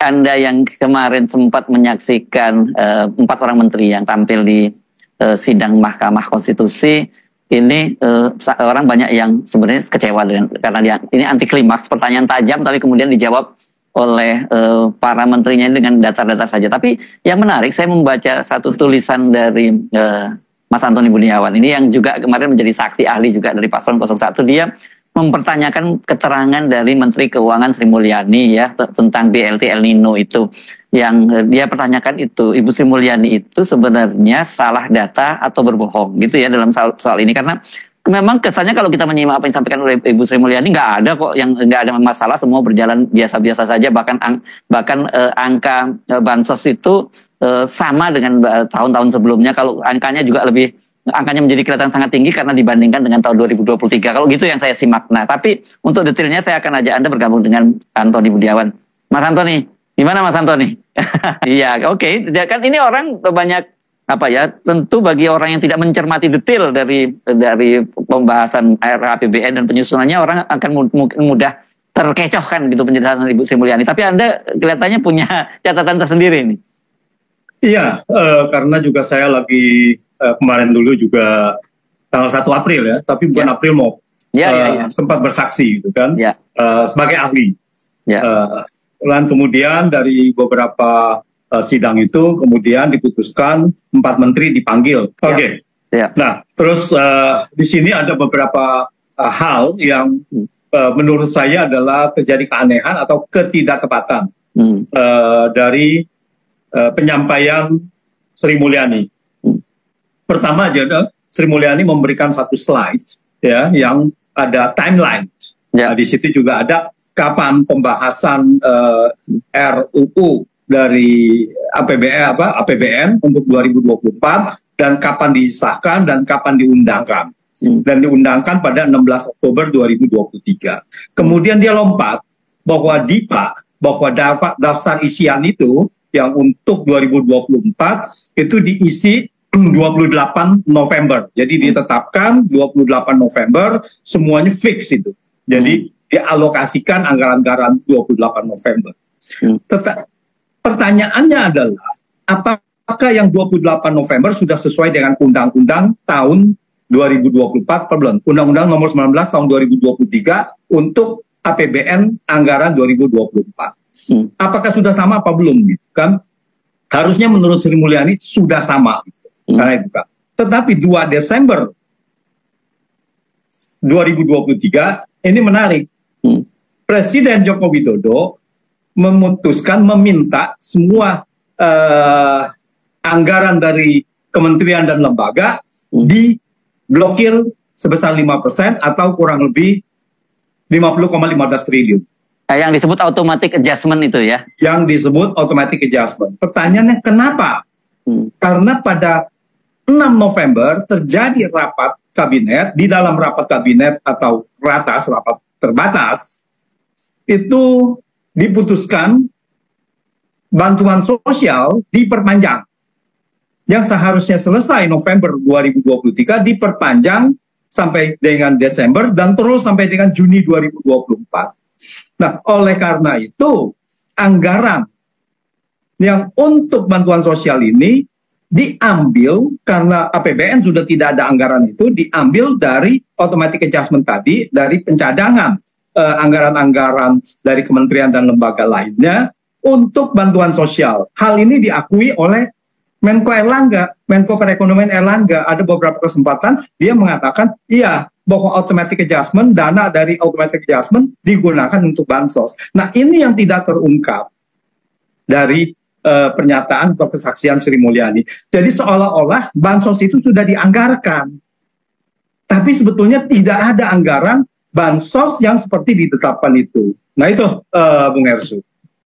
Anda yang kemarin sempat menyaksikan 4 orang menteri yang tampil di sidang Mahkamah Konstitusi, ini orang banyak yang sebenarnya kecewa karena ini anti klimaks, pertanyaan tajam tapi kemudian dijawab oleh para menterinya dengan datar-datar saja. Tapi yang menarik, saya membaca satu tulisan dari Mas Antoni Budiawan ini yang juga kemarin menjadi saksi ahli juga dari Paslon 01. Dia mempertanyakan keterangan dari Menteri Keuangan Sri Mulyani ya tentang BLT El Nino itu, yang dia pertanyakan itu, Ibu Sri Mulyani itu sebenarnya salah data atau berbohong gitu ya dalam soal ini, karena memang kesannya kalau kita menyimak apa yang disampaikan oleh Ibu Sri Mulyani nggak ada kok yang nggak ada masalah, semua berjalan biasa-biasa saja, bahkan angka bansos itu sama dengan tahun-tahun sebelumnya, kalau angkanya juga angkanya menjadi kelihatan sangat tinggi karena dibandingkan dengan tahun 2023. Kalau gitu yang saya simak. Nah, tapi untuk detailnya saya akan ajak Anda bergabung dengan Antoni Budiawan. Mas Antoni, gimana Mas Antoni? Iya, oke. Kan ini orang banyak tentu bagi orang yang tidak mencermati detail dari pembahasan RAPBN dan penyusunannya, orang akan mudah terkecohkan gitu penjelasan Ibu Sri Mulyani. Tapi Anda kelihatannya punya catatan tersendiri nih. Iya, karena juga saya lagi kemarin dulu juga tanggal 1 April ya, tapi bukan April mau sempat bersaksi gitu kan, sebagai ahli. Dan kemudian dari beberapa sidang itu kemudian diputuskan 4 menteri dipanggil. Oke. Nah, terus di sini ada beberapa hal yang menurut saya adalah terjadi keanehan atau ketidaktepatan dari penyampaian Sri Mulyani. Pertama aja, Sri Mulyani memberikan satu slide ya yang ada timeline. Nah, di situ juga ada kapan pembahasan RUU dari APBN untuk 2024 dan kapan disahkan dan kapan diundangkan. Dan diundangkan pada 16 Oktober 2023. Kemudian dia lompat bahwa daftar isian itu yang untuk 2024 itu diisi 28 November. Jadi ditetapkan 28 November, semuanya fix itu. Jadi dialokasikan anggaran-anggaran 28 November. Pertanyaannya adalah, apakah yang 28 November sudah sesuai dengan undang-undang tahun 2024 belum? Undang-undang nomor 19 tahun 2023 untuk APBN anggaran 2024. Apakah sudah sama apa belum? Gitu kan? Harusnya menurut Sri Mulyani sudah sama. Gitu. Karena itu kan. Tetapi 2 Desember 2023 ini menarik. Presiden Joko Widodo meminta semua anggaran dari kementerian dan lembaga diblokir sebesar 5% atau kurang lebih 50,15 triliun. Yang disebut automatic adjustment itu ya? Yang disebut automatic adjustment. Pertanyaannya kenapa? Karena pada 6 November terjadi rapat kabinet, di dalam rapat kabinet atau ratas, rapat terbatas, itu diputuskan bantuan sosial diperpanjang. Yang seharusnya selesai November 2023 diperpanjang sampai dengan Desember dan terus sampai dengan Juni 2024. Nah, oleh karena itu, anggaran yang untuk bantuan sosial ini diambil karena APBN sudah tidak ada anggaran itu, diambil dari automatic adjustment tadi, dari pencadangan anggaran-anggaran dari kementerian dan lembaga lainnya untuk bantuan sosial. Hal ini diakui oleh Menko Erlangga, Menko Perekonomian Erlangga. Ada beberapa kesempatan dia mengatakan, iya, bahwa automatic adjustment, dana dari automatic adjustment digunakan untuk bansos. Nah, ini yang tidak terungkap dari pernyataan atau kesaksian Sri Mulyani. Jadi seolah-olah bansos itu sudah dianggarkan. Tapi sebetulnya tidak ada anggaran bansos yang seperti ditetapkan itu. Nah itu, Bung Ersu.